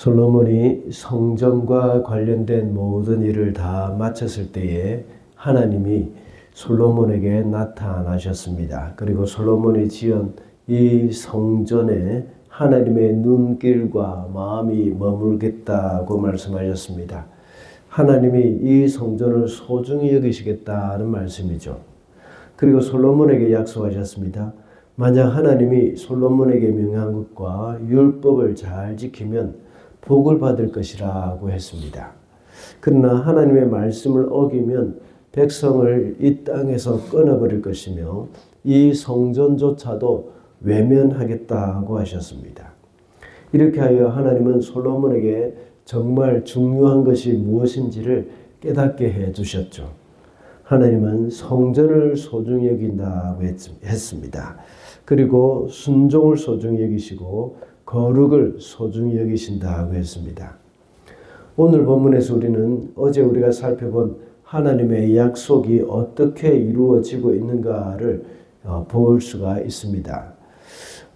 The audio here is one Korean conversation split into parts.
솔로몬이 성전과 관련된 모든 일을 다 마쳤을 때에 하나님이 솔로몬에게 나타나셨습니다. 그리고 솔로몬이 지은 이 성전에 하나님의 눈길과 마음이 머물겠다고 말씀하셨습니다. 하나님이 이 성전을 소중히 여기시겠다는 말씀이죠. 그리고 솔로몬에게 약속하셨습니다. 만약 하나님이 솔로몬에게 명한 것과 율법을 잘 지키면 복을 받을 것이라고 했습니다. 그러나 하나님의 말씀을 어기면 백성을 이 땅에서 끊어버릴 것이며 이 성전조차도 외면하겠다고 하셨습니다. 이렇게 하여 하나님은 솔로몬에게 정말 중요한 것이 무엇인지를 깨닫게 해 주셨죠. 하나님은 성전을 소중히 여긴다고 했습니다. 그리고 순종을 소중히 여기시고 거룩을 소중히 여기신다고 했습니다. 오늘 본문에서 우리는 어제 우리가 살펴본 하나님의 약속이 어떻게 이루어지고 있는가를 볼 수가 있습니다.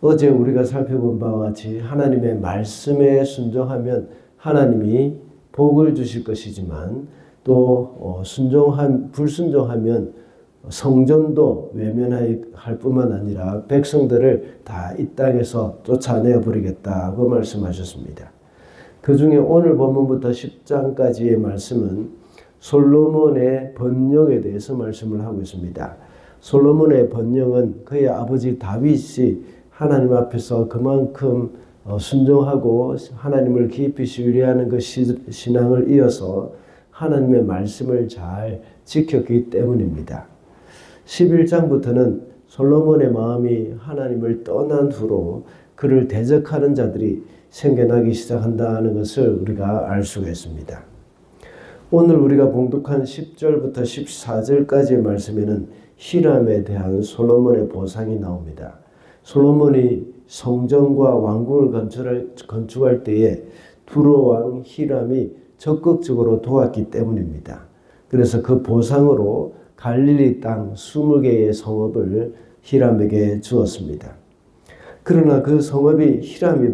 어제 우리가 살펴본 바와 같이 하나님의 말씀에 순종하면 하나님이 복을 주실 것이지만 또 불순종하면 성전도 외면할 뿐만 아니라 백성들을 다 이 땅에서 쫓아내 버리겠다고 말씀하셨습니다. 그 중에 오늘 본문부터 10장까지의 말씀은 솔로몬의 번영에 대해서 말씀을 하고 있습니다. 솔로몬의 번영은 그의 아버지 다윗이 하나님 앞에서 그만큼 순종하고 하나님을 깊이 신뢰하는 그 신앙을 이어서 하나님의 말씀을 잘 지켰기 때문입니다. 11장부터는 솔로몬의 마음이 하나님을 떠난 후로 그를 대적하는 자들이 생겨나기 시작한다는 것을 우리가 알 수가 있습니다. 오늘 우리가 봉독한 10절부터 14절까지의 말씀에는 히람에 대한 솔로몬의 보상이 나옵니다. 솔로몬이 성전과 왕궁을 건축할 때에 두로 왕 히람이 적극적으로 도왔기 때문입니다. 그래서 그 보상으로 갈릴리 땅 20개의 성읍을 히람에게 주었습니다. 그러나 그 성읍이 히람이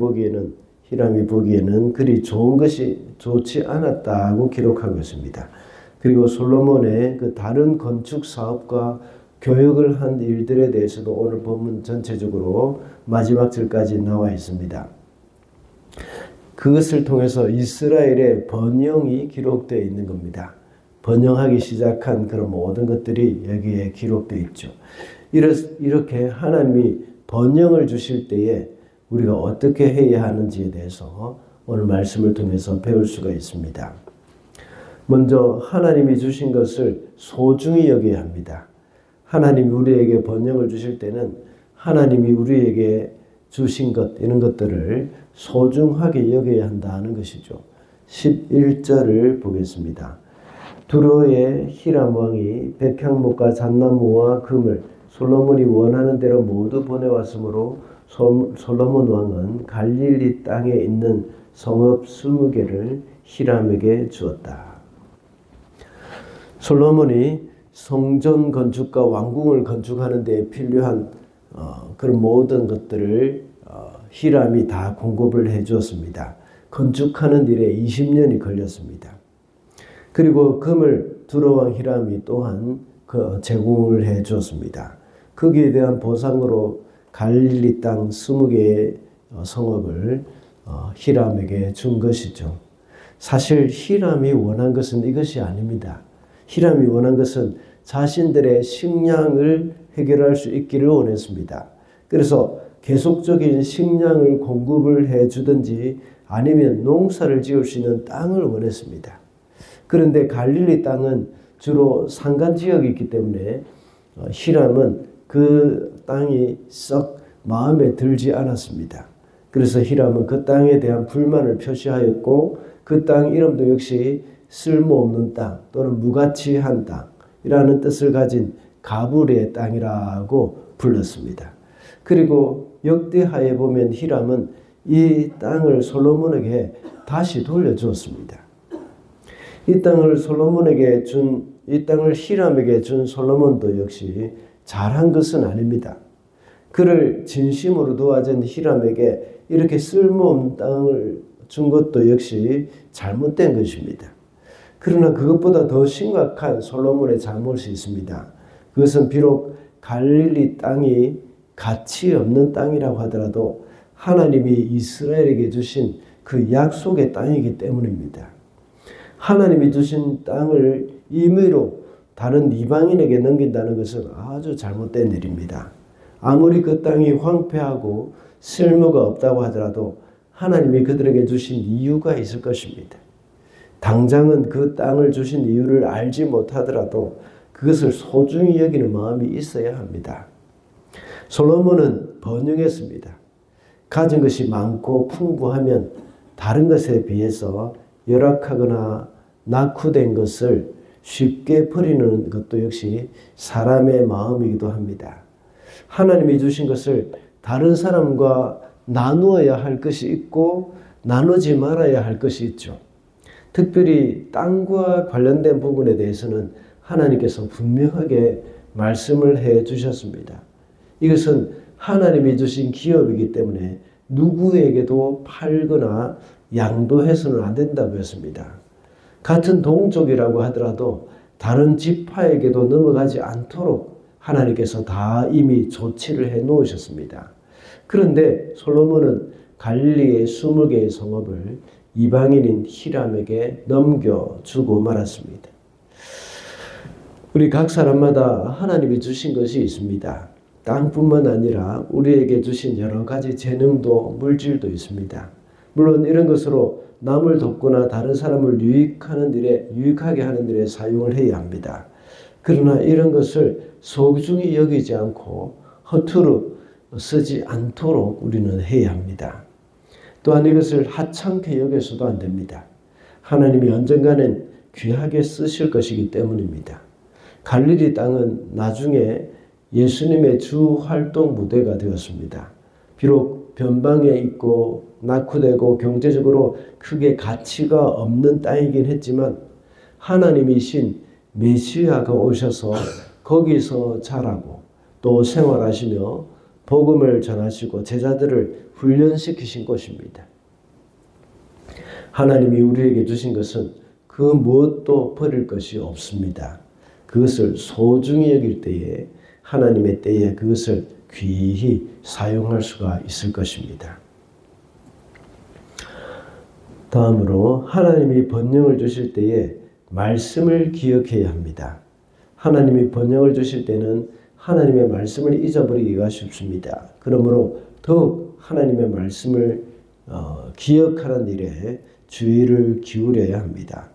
보기에는 그리 좋지 않았다고 기록하고 있습니다. 그리고 솔로몬의 그 다른 건축 사업과 교역을 한 일들에 대해서도 오늘 본문 전체적으로 마지막 절까지 나와 있습니다. 그것을 통해서 이스라엘의 번영이 기록되어 있는 겁니다. 번영하기 시작한 그런 모든 것들이 여기에 기록되어 있죠. 이렇게 하나님이 번영을 주실 때에 우리가 어떻게 해야 하는지에 대해서 오늘 말씀을 통해서 배울 수가 있습니다. 먼저 하나님이 주신 것을 소중히 여겨야 합니다. 하나님이 우리에게 번영을 주실 때는 하나님이 우리에게 주신 것 이런 것들을 소중하게 여겨야 한다는 것이죠. 11절을 보겠습니다. 두로의 히람 왕이 백향목과 잣나무와 금을 솔로몬이 원하는 대로 모두 보내왔으므로 솔로몬 왕은 갈릴리 땅에 있는 성읍 20개를 히람에게 주었다. 솔로몬이 성전 건축과 왕궁을 건축하는 데 필요한 그런 모든 것들을 히람이 다 공급을 해 주었습니다. 건축하는 일에 20년이 걸렸습니다. 그리고 금을 두로 왕 히람이 또한 제공을 해 주었습니다. 거기에 대한 보상으로 갈릴리 땅 20개의 성읍을 히람에게 준 것이죠. 사실 히람이 원한 것은 이것이 아닙니다. 히람이 원한 것은 자신들의 식량을 해결할 수 있기를 원했습니다. 그래서 계속적인 식량을 공급을 해주든지 아니면 농사를 지을 수 있는 땅을 원했습니다. 그런데 갈릴리 땅은 주로 산간 지역이 있기 때문에 히람은 그 땅이 썩 마음에 들지 않았습니다. 그래서 히람은 그 땅에 대한 불만을 표시하였고 그 땅 이름도 역시 쓸모없는 땅 또는 무가치한 땅이라는 뜻을 가진 가불의 땅이라고 불렀습니다. 그리고 역대하에 보면 히람은 이 땅을 솔로몬에게 다시 돌려주었습니다. 이 땅을 히람에게 준 솔로몬도 역시 잘한 것은 아닙니다. 그를 진심으로 도와준 히람에게 이렇게 쓸모없는 땅을 준 것도 역시 잘못된 것입니다. 그러나 그것보다 더 심각한 솔로몬의 잘못이 있습니다. 그것은 비록 갈릴리 땅이 가치 없는 땅이라고 하더라도 하나님이 이스라엘에게 주신 그 약속의 땅이기 때문입니다. 하나님이 주신 땅을 임의로 다른 이방인에게 넘긴다는 것은 아주 잘못된 일입니다. 아무리 그 땅이 황폐하고 쓸모가 없다고 하더라도 하나님이 그들에게 주신 이유가 있을 것입니다. 당장은 그 땅을 주신 이유를 알지 못하더라도 그것을 소중히 여기는 마음이 있어야 합니다. 솔로몬은 번영했습니다. 가진 것이 많고 풍부하면 다른 것에 비해서 열악하거나 낙후된 것을 쉽게 버리는 것도 역시 사람의 마음이기도 합니다. 하나님이 주신 것을 다른 사람과 나누어야 할 것이 있고 나누지 말아야 할 것이 있죠. 특별히 땅과 관련된 부분에 대해서는 하나님께서 분명하게 말씀을 해 주셨습니다. 이것은 하나님이 주신 기업이기 때문에 누구에게도 팔거나 양도해서는 안 된다고 했습니다. 같은 동족이라고 하더라도 다른 지파에게도 넘어가지 않도록 하나님께서 다 이미 조치를 해 놓으셨습니다. 그런데 솔로몬은 갈릴리의 20개의 성읍을 이방인인 히람에게 넘겨주고 말았습니다. 우리 각 사람마다 하나님이 주신 것이 있습니다. 땅뿐만 아니라 우리에게 주신 여러 가지 재능도 물질도 있습니다. 물론 이런 것으로 남을 돕거나 다른 사람을 유익하게 하는 일에 사용을 해야 합니다. 그러나 이런 것을 소중히 여기지 않고 허투루 쓰지 않도록 우리는 해야 합니다. 또한 이것을 하찮게 여겨서도 안 됩니다. 하나님이 언젠가는 귀하게 쓰실 것이기 때문입니다. 갈릴리 땅은 나중에 예수님의 주 활동 무대가 되었습니다. 비록 변방에 있고 낙후되고 경제적으로 크게 가치가 없는 땅이긴 했지만 하나님이신 메시아가 오셔서 거기서 자라고 또 생활하시며 복음을 전하시고 제자들을 훈련시키신 곳입니다. 하나님이 우리에게 주신 것은 그 무엇도 버릴 것이 없습니다. 그것을 소중히 여길 때에 하나님의 때에 그것을 귀히 사용할 수가 있을 것입니다. 다음으로 하나님이 번영을 주실 때에 말씀을 기억해야 합니다. 하나님이 번영을 주실 때는 하나님의 말씀을 잊어버리기가 쉽습니다. 그러므로 더욱 하나님의 말씀을 기억하는 일에 주의를 기울여야 합니다.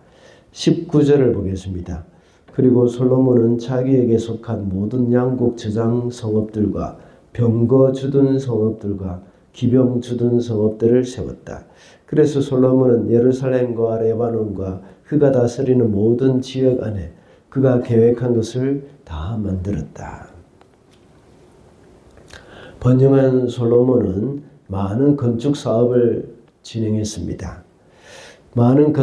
19절을 보겠습니다. 그리고 솔로몬은 자기에게 속한 모든 양곡 저장 성읍들과 병거 주둔 성읍들과 기병 주둔 성읍들을 세웠다. 그래서 솔로몬은 예루살렘과 레바논과 그가 다스리는 모든 지역 안에 그가 계획한 것을 다 만들었다. 번영한 솔로몬은 많은 건축 사업을 진행했습니다. 많은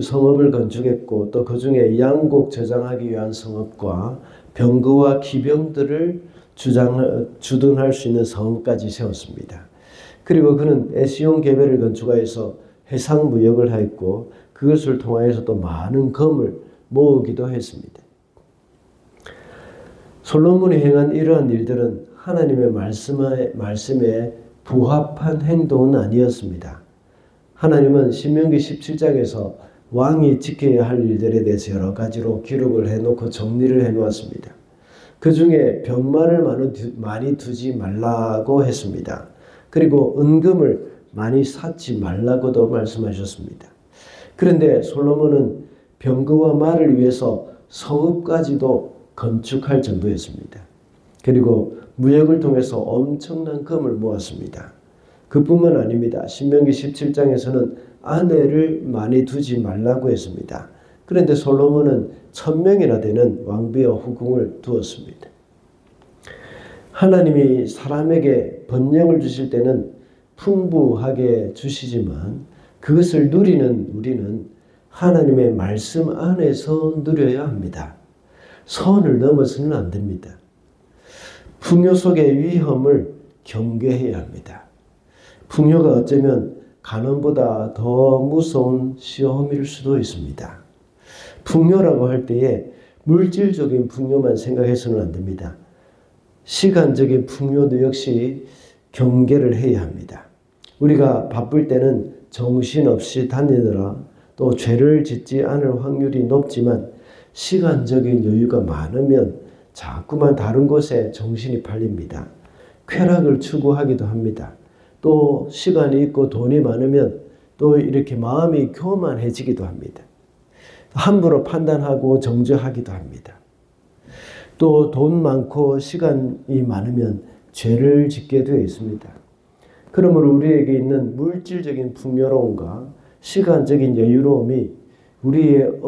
성읍을 건축했고 또 그 중에 양곡 저장하기 위한 성읍과 병거와 기병들을 주둔할 수 있는 성읍까지 세웠습니다. 그리고 그는 에시온 개베를 건축하여서 해상 무역을 하였고 그것을 통하여서 또 많은 금을 모으기도 했습니다. 솔로몬이 행한 이러한 일들은 하나님의 말씀에 부합한 행동은 아니었습니다. 하나님은 신명기 17장에서 왕이 지켜야 할 일들에 대해서 여러 가지로 기록을 해놓고 정리를 해놓았습니다. 그 중에 병마를 많이 두지 말라고 했습니다. 그리고 은금을 많이 쌓지 말라고도 말씀하셨습니다. 그런데 솔로몬은 병거와 말을 위해서 성읍까지도 건축할 정도였습니다. 그리고 무역을 통해서 엄청난 금을 모았습니다. 그뿐만 아닙니다. 신명기 17장에서는 아내를 많이 두지 말라고 했습니다. 그런데 솔로몬은 1000명이나 되는 왕비와 후궁을 두었습니다. 하나님이 사람에게 번영을 주실 때는 풍부하게 주시지만 그것을 누리는 우리는 하나님의 말씀 안에서 누려야 합니다. 선을 넘어서는 안 됩니다. 풍요 속의 위험을 경계해야 합니다. 풍요가 어쩌면 가난보다 더 무서운 시험일 수도 있습니다. 풍요라고 할 때에 물질적인 풍요만 생각해서는 안 됩니다. 시간적인 풍요도 역시 경계를 해야 합니다. 우리가 바쁠 때는 정신없이 다니느라 또 죄를 짓지 않을 확률이 높지만 시간적인 여유가 많으면 자꾸만 다른 곳에 정신이 팔립니다. 쾌락을 추구하기도 합니다. 또 시간이 있고 돈이 많으면 또 이렇게 마음이 교만해지기도 합니다. 함부로 판단하고 정죄하기도 합니다. 또 돈 많고 시간이 많으면 죄를 짓게 되어 있습니다. 그러므로 우리에게 있는 물질적인 풍요로움과 시간적인 여유로움이 우리의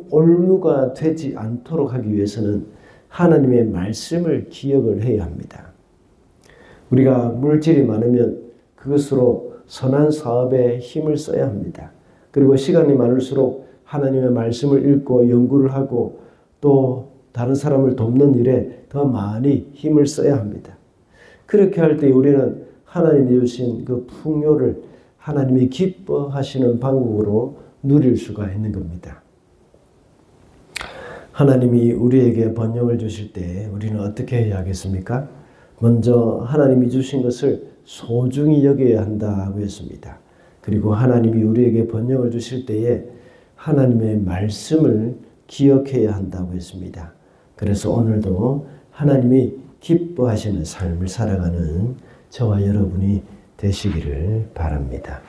올무가 되지 않도록 하기 위해서는 하나님의 말씀을 기억을 해야 합니다. 우리가 물질이 많으면 그것으로 선한 사업에 힘을 써야 합니다. 그리고 시간이 많을수록 하나님의 말씀을 읽고 연구를 하고 또 다른 사람을 돕는 일에 더 많이 힘을 써야 합니다. 그렇게 할 때 우리는 하나님이 주신 그 풍요를 하나님이 기뻐하시는 방법으로 누릴 수가 있는 겁니다. 하나님이 우리에게 번영을 주실 때 우리는 어떻게 해야 하겠습니까? 먼저 하나님이 주신 것을 소중히 여겨야 한다고 했습니다. 그리고 하나님이 우리에게 번영을 주실 때에 하나님의 말씀을 기억해야 한다고 했습니다. 그래서 오늘도 하나님이 기뻐하시는 삶을 살아가는 저와 여러분이 되시기를 바랍니다.